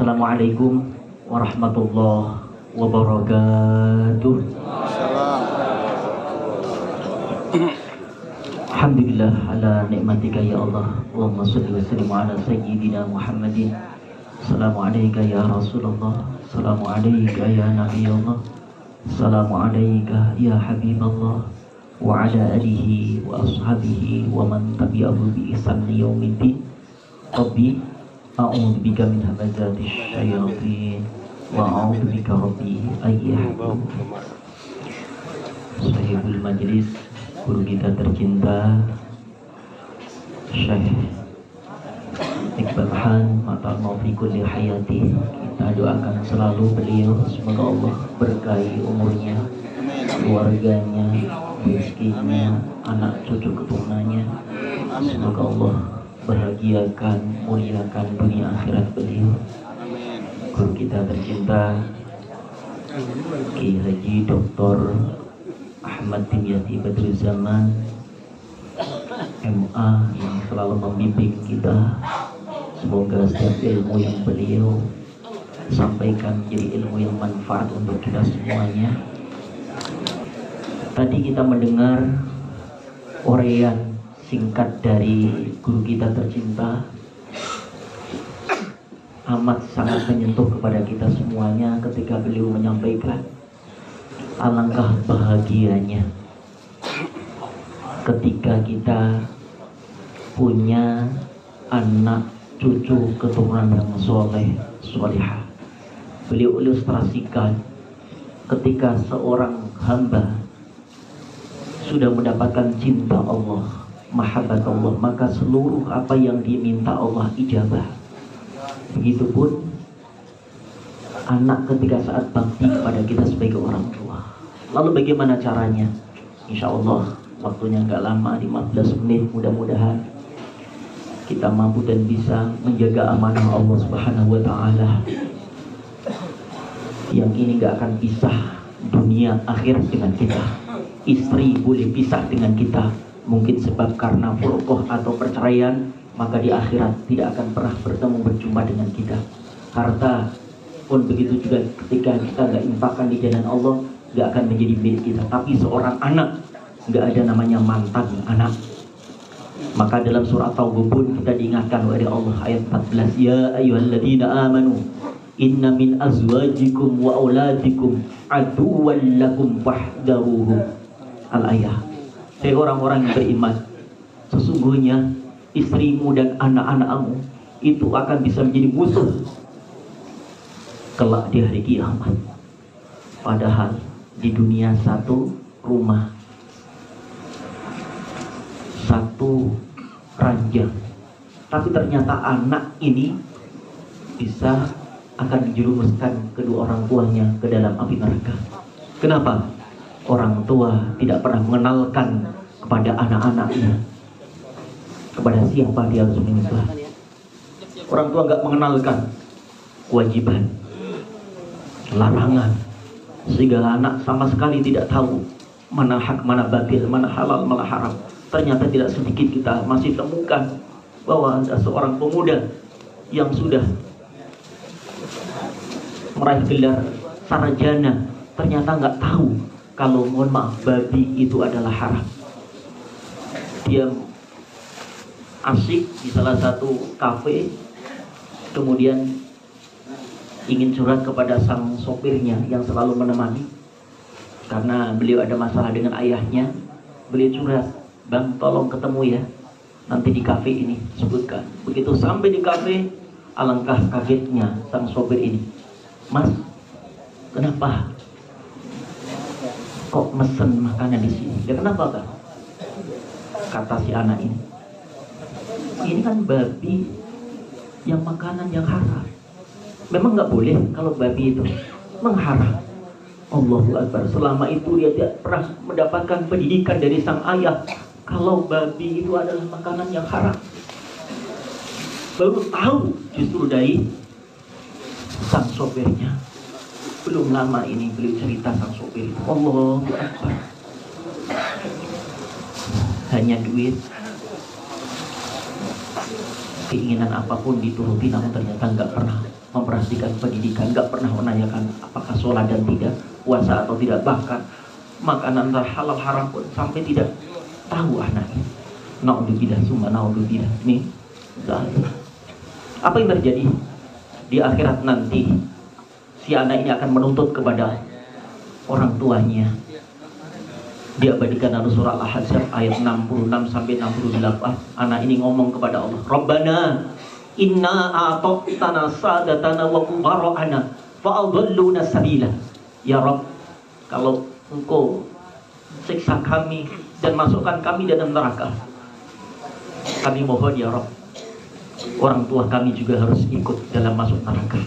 Assalamualaikum warahmatullahi wabarakatuh. Alhamdulillah ala nikmatika ya Allah. Allahumma salli wa sallim ala sayyidina Muhammadin. Assalamualaikum ya Rasulullah. Assalamualaikum ya Nabi Allah. Assalamualaikum ya Habiballah. Wa ala alihi wa ashabihi wa man tabi'ahu bi ihsan yaumiddin. Rabbi a'udzu bika min hamazati syayatin wa a'udzu bika rabbi ayyahdurun. Sahibul majlis, guru kita tercinta Syekh Iqbal Han matalna fi kulli hayati, kita doakan selalu beliau, semoga Allah berkahi umurnya, keluarganya, rezekinya, anak cucu keturunannya. Semoga Allah bahagiakan, muliakan dunia akhirat beliau. Guru kita tercinta Ki Haji Dr. Ahmad Dimyati Badruzzaman MA yang selalu membimbing kita. Semoga setiap ilmu yang beliau sampaikan menjadi ilmu yang manfaat untuk kita semuanya. Tadi kita mendengar uraian singkat dari guru kita tercinta, amat sangat menyentuh kepada kita semuanya ketika beliau menyampaikan alangkah bahagianya ketika kita punya anak cucu keturunan yang soleh solehah. Beliau ilustrasikan ketika seorang hamba sudah mendapatkan cinta Allah, mahabbat Allah, maka seluruh apa yang diminta Allah ijabah. Begitupun anak ketika saat bakti kepada kita sebagai orang tua. Lalu bagaimana caranya? Insya Allah waktunya nggak lama, 15 menit, mudah-mudahan kita mampu dan bisa menjaga amanah Allah Subhanahu wa Ta'ala yang ini nggak akan pisah dunia akhir dengan kita. Istri boleh pisah dengan kita, mungkin sebab karena furqah atau perceraian, maka di akhirat tidak akan pernah bertemu berjumpa dengan kita. Harta pun begitu juga, ketika kita nggak infakkan di jalan Allah, nggak akan menjadi milik kita. Tapi seorang anak, nggak ada namanya mantan anak. Maka dalam surah Taubah pun kita diingatkan oleh Allah ayat 14, ya ayyuhalladzina amanu inna min azwajikum wa auladikum aduwwan lakum fahdharuhum. Al-ayah. Hai orang-orang yang beriman, sesungguhnya istrimu dan anak-anakmu itu akan bisa menjadi musuh kelak di hari kiamat. Padahal di dunia satu rumah, satu ranjang, tapi ternyata anak ini bisa akan dijerumuskan kedua orang tuanya ke dalam api neraka. Kenapa? Orang tua tidak pernah mengenalkan kepada anak-anaknya kepada siapa dia harus menyembah. Orang tua nggak mengenalkan kewajiban, larangan, sehingga anak sama sekali tidak tahu mana hak, mana batil, mana halal, mana haram. Ternyata tidak sedikit kita masih temukan bahwa ada seorang pemuda yang sudah meraih gelar sarjana, ternyata nggak tahu kalau, mohon maaf, babi itu adalah haram. Dia asik di salah satu kafe, kemudian ingin curhat kepada sang sopirnya yang selalu menemani, karena beliau ada masalah dengan ayahnya. Beliau curhat, bang tolong ketemu ya nanti di kafe ini, sebutkan. Begitu sampai di kafe, alangkah kagetnya sang sopir ini, mas kenapa kok mesen makanan di sini? Ya kenapa kan? Kata si anak ini kan babi yang makanan yang haram. Memang nggak boleh kalau babi itu mengharam. Allahu Akbar. Selama itu dia tidak pernah mendapatkan pendidikan dari sang ayah kalau babi itu adalah makanan yang haram. Baru tahu justru dari sang sopirnya. Belum lama ini beliau cerita sang sopir itu, Allahu Akbar, hanya duit, keinginan apapun dituruti, namun ternyata nggak pernah memperhatikan pendidikan, nggak pernah menanyakan apakah sholat dan tidak, puasa atau tidak, bahkan makanan halal haram pun sampai tidak tahu anaknya. Naudzubillah, summa naudzubillah. Ini apa yang terjadi di akhirat nanti? Si anak ini akan menuntut kepada orang tuanya. Diabadikan dalam surah Al-Ahzab ayat 66 sampai 68. Anak ini ngomong kepada Allah, Rabbana inna a'taqtana sadatana wa kubara'ana fa'adhalluna sabila. Ya Rabb, kalau Engkau siksa kami dan masukkan kami dalam neraka, kami mohon ya Rabb, orang tua kami juga harus ikut dalam masuk neraka.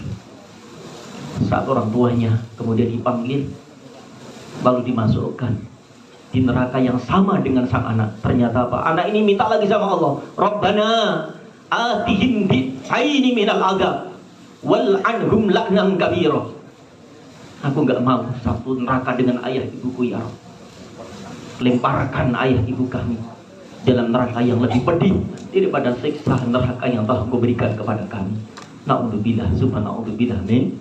Saat orang tuanya kemudian dipanggil, lalu dimasukkan di neraka yang sama dengan sang anak. Ternyata apa? Anak ini minta lagi sama Allah, Rabbana atihim bi'aini minal adab wal anhum la'nan kabira. Aku nggak mau satu neraka dengan ayah ibuku ya Rabb. Lemparkan ayah ibu kami dalam neraka yang lebih pedih daripada siksa neraka yang telah Engkau berikan kepada kami. Na'udzubillah, subhanallah, min.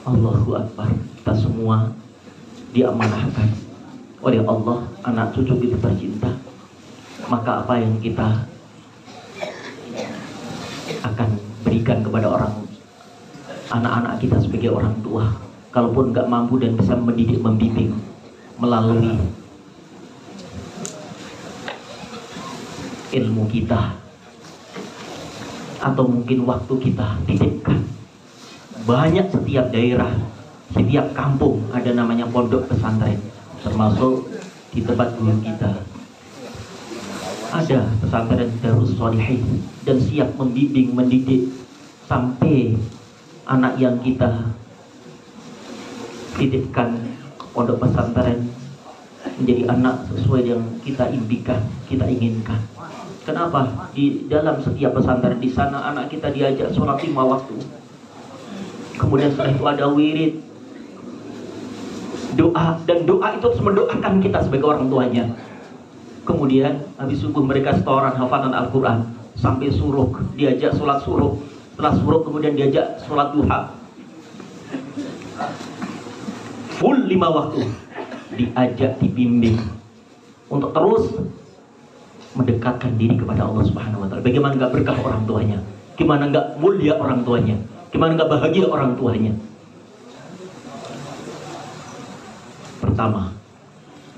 Allahu Akbar. Kita semua diamanahkan oleh Allah, anak cucu kita tercinta. Maka apa yang kita akan berikan kepada anak-anak kita sebagai orang tua, kalaupun nggak mampu dan bisa mendidik, membimbing melalui ilmu kita atau mungkin waktu kita, titipkan. Banyak setiap daerah, setiap kampung ada namanya pondok pesantren, termasuk di tempat guru kita ada pesantren Darus Sholihin, dan siap membimbing, mendidik sampai anak yang kita titipkan pondok pesantren menjadi anak sesuai yang kita impikan, kita inginkan. Kenapa? Di dalam setiap pesantren di sana anak kita diajak sholat 5 waktu. Kemudian setelah itu ada wirid, doa, dan doa itu harus mendoakan kita sebagai orang tuanya. Kemudian habis subuh mereka setoran hafalan Al-Quran sampai suruk, diajak sholat suruk. Setelah suruk kemudian diajak sholat duha. Full 5 waktu diajak, dibimbing untuk terus mendekatkan diri kepada Allah Subhanahu wa Ta'ala. Bagaimana nggak berkah orang tuanya, gimana nggak mulia orang tuanya, gimana nggak bahagia orang tuanya. Pertama.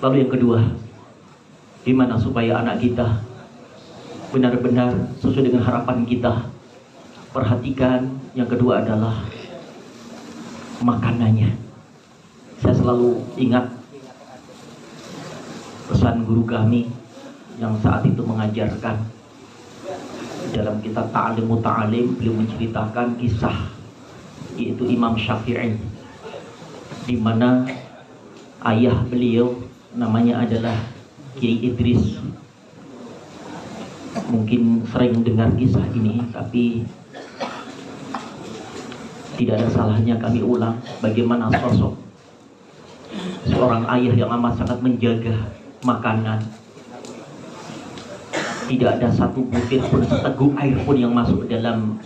Lalu yang kedua, gimana supaya anak kita benar-benar sesuai dengan harapan kita. Perhatikan, yang kedua adalah makanannya. Saya selalu ingat pesan guru kami yang saat itu mengajarkan dalam kitab Ta'alimut Ta'alim. Beliau menceritakan kisah, yaitu Imam Syafi'i, di mana ayah beliau namanya adalah Kiai Idris. Mungkin sering dengar kisah ini, tapi tidak ada salahnya kami ulang bagaimana sosok seorang ayah yang amat sangat menjaga makanan. Tidak ada satu butir pun, seteguk air pun yang masuk dalam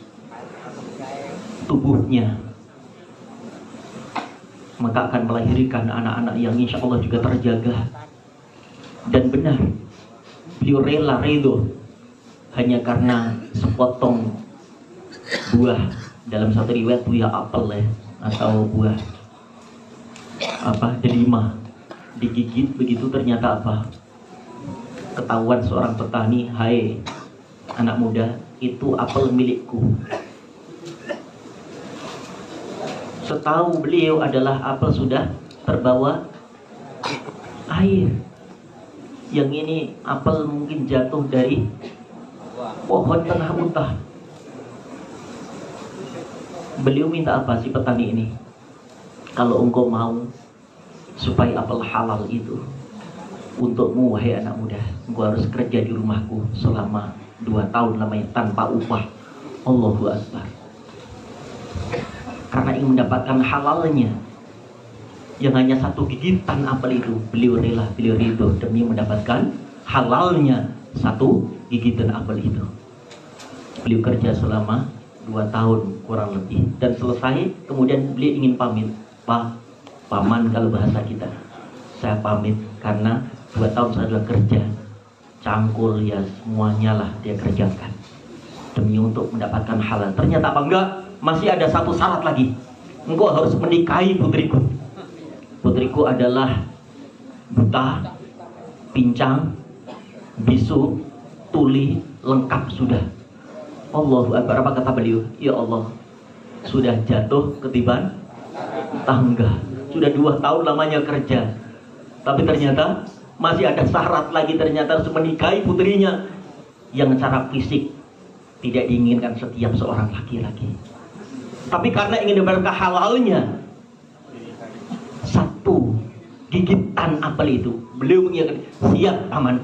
tubuhnya, maka akan melahirkan anak-anak yang insya Allah juga terjaga. Dan benar, beliau rela redo hanya karena sepotong buah, dalam satu riwayat buah apel ya, atau buah delima, digigit begitu. Ternyata apa? Ketahuan seorang petani, hai anak muda, itu apel milikku. Setahu beliau adalah apel sudah terbawa air. Yang ini apel mungkin jatuh dari pohon tengah hutan. Beliau minta apa si petani ini? Kalau engkau mau supaya apel halal itu untukmu, wahai anak muda, engkau harus kerja di rumahku selama 2 tahun lamanya tanpa upah. Allahu Akbar. Karena ingin mendapatkan halalnya, yang hanya 1 gigitan apel itu, beliau rela, beliau ridho demi mendapatkan halalnya 1 gigitan apel itu. Beliau kerja selama 2 tahun kurang lebih. Dan selesai, kemudian beliau ingin pamit. Pak, paman kalau bahasa kita, saya pamit karena 2 tahun saya sudah kerja. Cangkul ya semuanya lah dia kerjakan demi untuk mendapatkan halal. Ternyata apa enggak? Masih ada satu syarat lagi. Engkau harus menikahi putriku. Putriku adalah buta, pincang, bisu, tuli, lengkap sudah. Allahu Akbar. Apa kata beliau? Ya Allah, sudah jatuh ketiban tangga. Sudah 2 tahun lamanya kerja, tapi ternyata masih ada syarat lagi. Ternyata harus menikahi putrinya yang secara fisik tidak diinginkan setiap seorang laki-laki. Tapi karena ingin mendapatkan halalnya, satu gigitan apel itu, beliau mengingatkan, siap paman,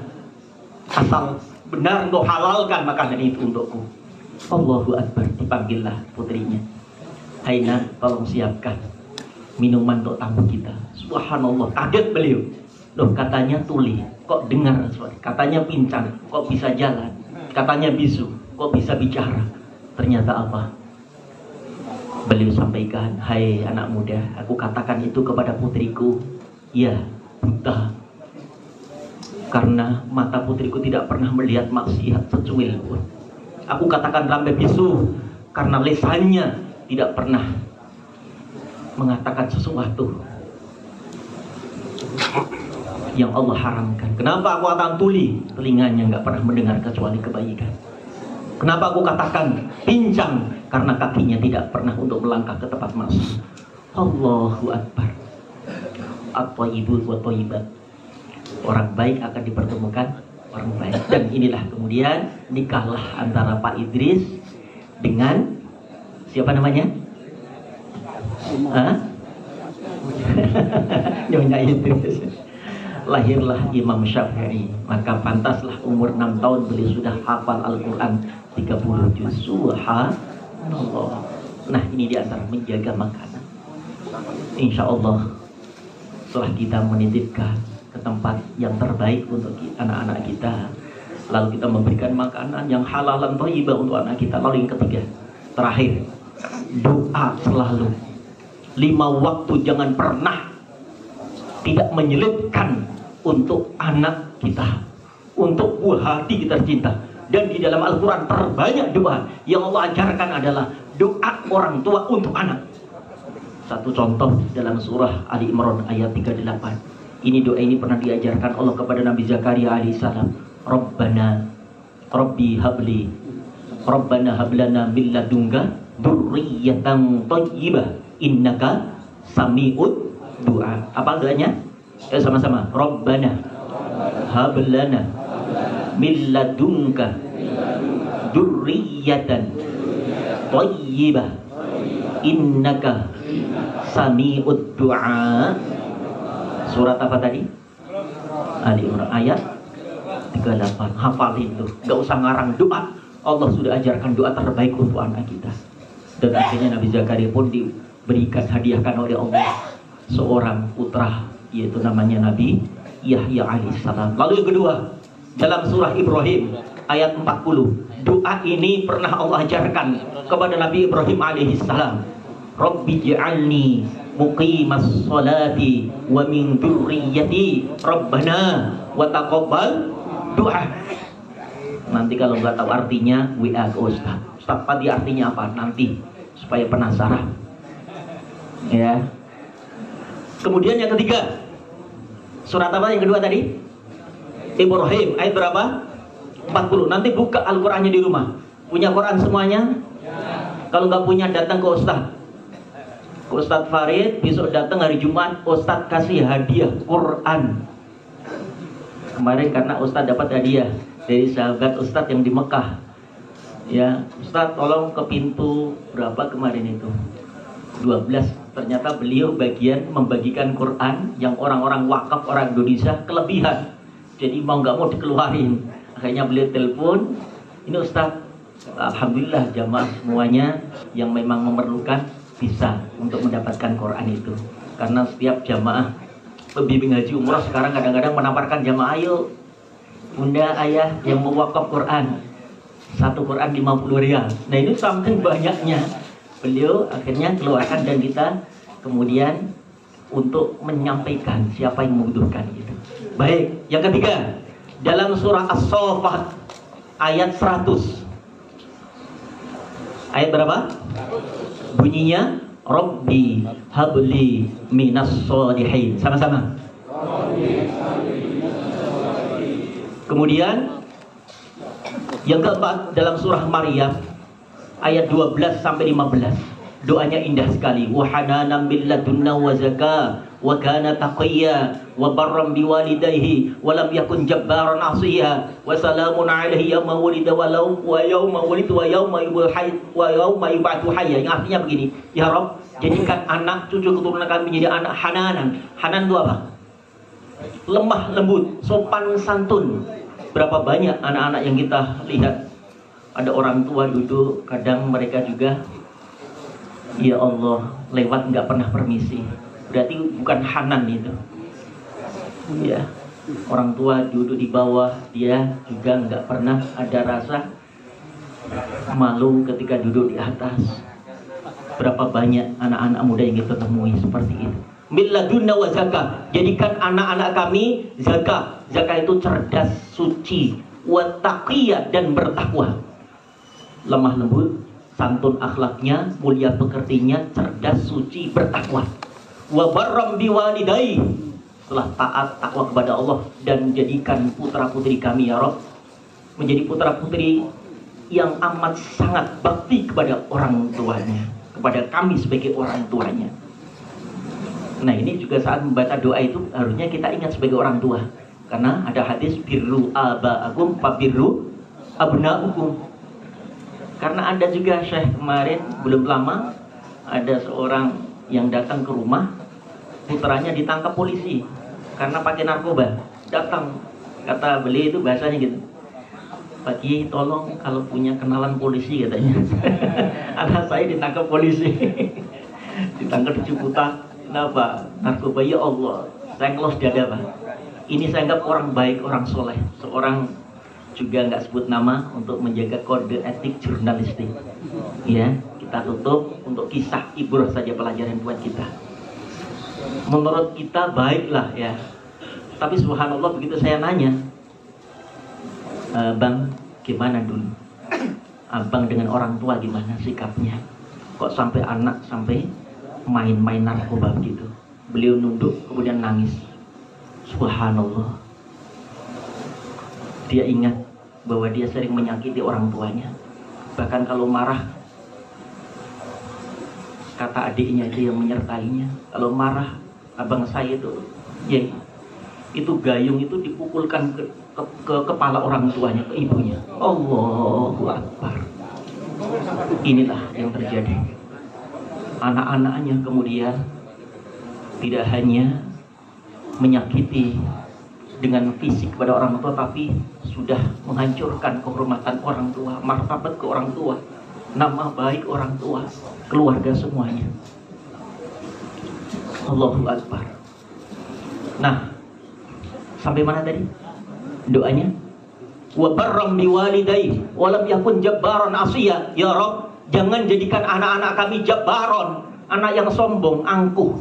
asal benar engkau halalkan makanan itu untukku. Allahu Akbar. Dipanggillah putrinya. Haina, tolong siapkan minuman untuk tamu kita. Subhanallah, kaget beliau. Loh, katanya tuli, kok dengar suara? Katanya pincang, kok bisa jalan? Katanya bisu, kok bisa bicara? Ternyata apa? Beliau sampaikan, hai anak muda, aku katakan itu kepada putriku. Ya, buta. Karena mata putriku tidak pernah melihat maksiat secuil pun. Aku katakan lambe bisu karena lisannya tidak pernah mengatakan sesuatu yang Allah haramkan. Kenapa aku katakan tuli? Telinganya nggak pernah mendengar kecuali kebaikan. Kenapa aku katakan pincang? Karena kakinya tidak pernah untuk melangkah ke tempat maksiat. Allahu Akbar. At-thayyibun wa thayyibat. Orang baik akan dipertemukan orang baik. Dan inilah kemudian nikahlah antara Pak Idris dengan siapa namanya? Nyonya Idris. Lahirlah Imam Syafi'i. Maka pantaslah umur 6 tahun beliau sudah hafal Al-Quran 30 juz. Subhanallah. Nah, ini diantara menjaga makanan. Insya Allah setelah kita menitipkan ke tempat yang terbaik untuk anak-anak kita, lalu kita memberikan makanan yang halal dan thayyibah untuk anak kita. Lalu yang ketiga, terakhir, doa selalu 5 waktu, jangan pernah tidak menyelipkan untuk anak kita, untuk buah hati kita tercinta. Dan di dalam Al-Quran terbanyak doa yang Allah ajarkan adalah doa orang tua untuk anak. Satu contoh dalam surah Ali Imran ayat 38. Ini doa ini pernah diajarkan Allah kepada Nabi Zakaria alaihissalam. Rabbi habli, Rabbana hablana min ladunka dzurriyyatan thayyibah innaka sami'ud du'a. Apa doanya? Sama-sama. Rabbana hablana min ladunka dzurriyyatan thayyibah innaka sami'ud du'a. Surat apa tadi? Ali Imran ayat 38. Hafal itu, gak usah ngarang doa. Allah sudah ajarkan doa terbaik untuk anak kita. Dan akhirnya Nabi Zakaria pun diberikan, hadiahkan oleh Allah seorang putra, yaitu namanya Nabi Yahya alaihissalam. Lalu yang kedua, dalam surah Ibrahim ayat 40, doa ini pernah Allah ajarkan kepada Nabi Ibrahim alaihissalam. Rabbi ja'alni muqimas salati wa min dzurriyyati rabbana wa taqabbal doa. Nanti kalau nggak tahu artinya WA ke Ustaz. Ustaz, tadi artinya apa? Nanti supaya penasaran. Ya. Kemudian yang ketiga, surat apa yang kedua tadi? Ibrahim ayat berapa? 40. Nanti buka Al-Qur'annya di rumah. Punya Quran semuanya? Kalau nggak punya datang ke Ustaz. Ustadz Farid besok datang hari Jumat, Ustadz kasih hadiah Quran. Kemarin karena Ustadz dapat hadiah dari sahabat Ustadz yang di Mekah. Ya, Ustadz tolong ke pintu berapa kemarin itu? 12. Ternyata beliau bagian membagikan Quran yang orang-orang wakaf orang Indonesia kelebihan. Jadi mau nggak mau dikeluarin. Akhirnya beliau telepon, ini Ustadz, alhamdulillah jamaah semuanya yang memang memerlukan bisa untuk mendapatkan Quran itu. Karena setiap jamaah pembimbing haji umrah sekarang kadang-kadang menawarkan jamaah, ayo bunda ayah yang mewakaf Quran, Satu Quran 50 rial. Nah itu saking banyaknya, beliau akhirnya keluarkan dan kita kemudian untuk menyampaikan siapa yang membutuhkan itu. Baik, yang ketiga dalam surah As-Saffat ayat 100. Ayat berapa? Bunyinya Rabbi habli minas sholihin. Sama-sama. Kemudian yang keempat dalam surah Maryam ayat 12 sampai 15. Doanya indah sekali. Wa hananan min ladunna wa zakah wa kana taqiyya wa barram biwalidayhi wa lam yakun jabbaran 'asiyya wa salamun 'alaihi yawma wulida wa yawma wulida wa yawma yub'atsu hayya. Yang artinya begini, ya Rabb, jadikan anak cucu keturunan kami menjadi anak hananan. Hanan itu apa? Lemah lembut, sopan santun. Berapa banyak anak-anak yang kita lihat ada orang tua duduk, kadang mereka juga ya Allah lewat nggak pernah permisi, berarti bukan hanan itu. Ya, orang tua duduk di bawah, dia juga nggak pernah ada rasa malu ketika duduk di atas. Berapa banyak anak-anak muda yang kita temui seperti itu. Milladunna wa zakah, jadikan anak-anak kami zakah. Zakah itu cerdas, suci, wa taqiyah, dan bertakwa. Lemah lembut, santun akhlaknya, mulia pekertinya, cerdas, suci, bertakwa. Wa barram biwalidayhi, setelah taat takwa kepada Allah, dan jadikan putra putri kami ya Rabb menjadi putra putri yang amat sangat bakti kepada orang tuanya, kepada kami sebagai orang tuanya. Nah ini juga saat membaca doa itu harusnya kita ingat sebagai orang tua, karena ada hadis birru aba'akum fabirru abna'ukum. Karena ada juga Syekh kemarin belum lama ada seorang yang datang ke rumah, putranya ditangkap polisi karena pakai narkoba. Datang, kata beliau itu bahasanya gitu, Pak Kiai tolong kalau punya kenalan polisi katanya. Anak saya ditangkap polisi. Ditangkap di Ciputat. Kenapa? Narkoba. Ya Allah, saya ngelos dada Pak. Ini saya anggap orang baik, orang soleh, seorang juga nggak sebut nama untuk menjaga kode etik jurnalistik. Ya, kita tutup untuk kisah ibrah saja, pelajaran buat kita. Menurut kita baiklah ya, tapi subhanallah begitu saya nanya, Bang, gimana dulu? Abang dengan orang tua gimana sikapnya? Kok sampai anak sampai main-main narkoba begitu? Beliau nunduk kemudian nangis. Subhanallah. Dia ingat bahwa dia sering menyakiti orang tuanya. Bahkan kalau marah, kata adiknya itu yang menyertainya, kalau marah abang saya itu, ya itu gayung itu dipukulkan ke kepala orang tuanya, ke ibunya. Allahu Akbar. Inilah yang terjadi. Anak-anaknya kemudian tidak hanya menyakiti dengan fisik kepada orang tua, tapi sudah menghancurkan kehormatan orang tua, martabat ke orang tua, nama baik orang tua, keluarga semuanya. Allahu Akbar. Nah, sampai mana tadi doanya? Wa barram biwalidayhi wa lam yakun jabbaran 'asiyya. Ya Rabb, jangan jadikan anak-anak kami jabbaron, anak yang sombong, angkuh.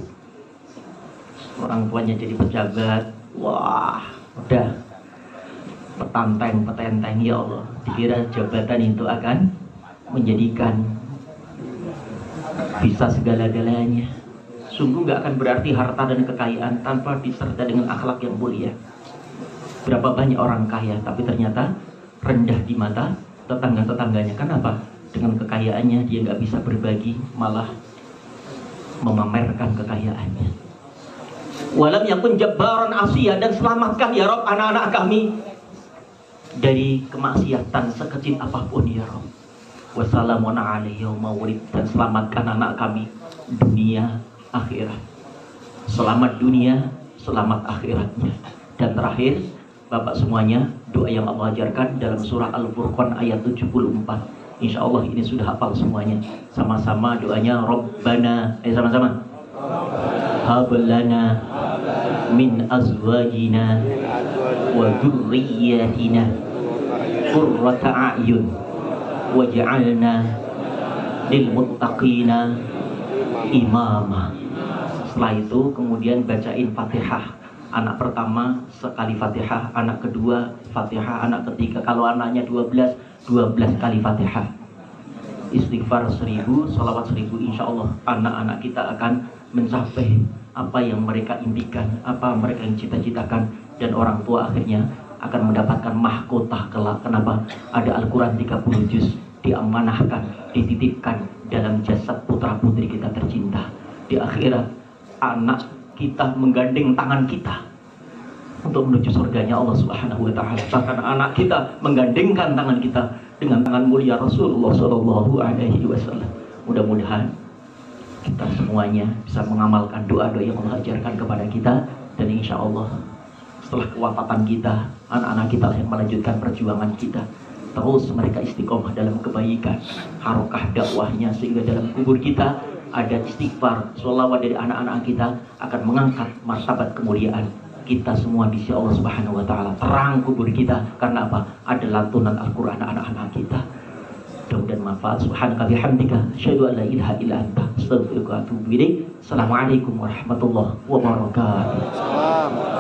Orang tuanya jadi pejabat, wah, udah petenteng, ya Allah. Dikira jabatan itu akan menjadikan bisa segala-galanya. Sungguh gak akan berarti harta dan kekayaan tanpa disertai dengan akhlak yang mulia. Berapa banyak orang kaya tapi ternyata rendah di mata tetangga-tetangganya. Kenapa? Dengan kekayaannya dia gak bisa berbagi, malah memamerkan kekayaannya. Walam yakun jabbaran 'asiyya, dan selamatkan ya Rabb anak-anak kami dari kemaksiatan sekecil apapun ya Rabb. Wassalamun alaihi yawma wulid, dan selamatkan anak kami dunia akhirat. Selamat dunia, selamat akhiratnya. Dan terakhir, Bapak semuanya, doa yang Allah ajarkan dalam surah Al-Furqan ayat 74. Insya Allah ini sudah hafal semuanya. Sama-sama doanya Rabbana, sama-sama. Hablana min azwajina wa dzurriyyatina qurrata a'yun waj'alna lil muttaqina imama. Setelah itu kemudian bacain Fatihah. Anak pertama sekali Fatihah, anak kedua Fatihah, anak ketiga. Kalau anaknya 12 kali Fatihah. Istighfar 1000, salawat 1000. Insya Allah anak-anak kita akan mencapai apa yang mereka impikan, apa mereka yang cita-citakan. Dan orang tua akhirnya akan mendapatkan mahkota kelak. Kenapa? Ada Al-Quran 30 juz diamanahkan, dititipkan dalam jasad putra putri kita tercinta. Di akhirat anak kita menggandeng tangan kita untuk menuju surganya Allah Subhanahu wa taala. Bahkan anak kita menggandengkan tangan kita dengan tangan mulia Rasulullah sallallahu alaihi wasallam. Mudah-mudahan kita semuanya bisa mengamalkan doa-doa yang Allah ajarkan kepada kita, dan insya Allah setelah kewafatan kita, anak-anak kita yang melanjutkan perjuangan kita. Terus mereka istiqomah dalam kebaikan, harokah dakwahnya, sehingga dalam kubur kita ada istighfar, sholawat dari anak-anak kita akan mengangkat martabat kemuliaan kita semua di sisi Allah Subhanahu wa taala. Terang kubur kita karena apa? Ada lantunan Al-Qur'an anak-anak kita. Mudah-mudahan manfaat. Subhanaka bihamdika asyhadu an la ilaha illa anta astaghfiruka wa atubu ilaik. Assalamualaikum warahmatullahi wabarakatuh.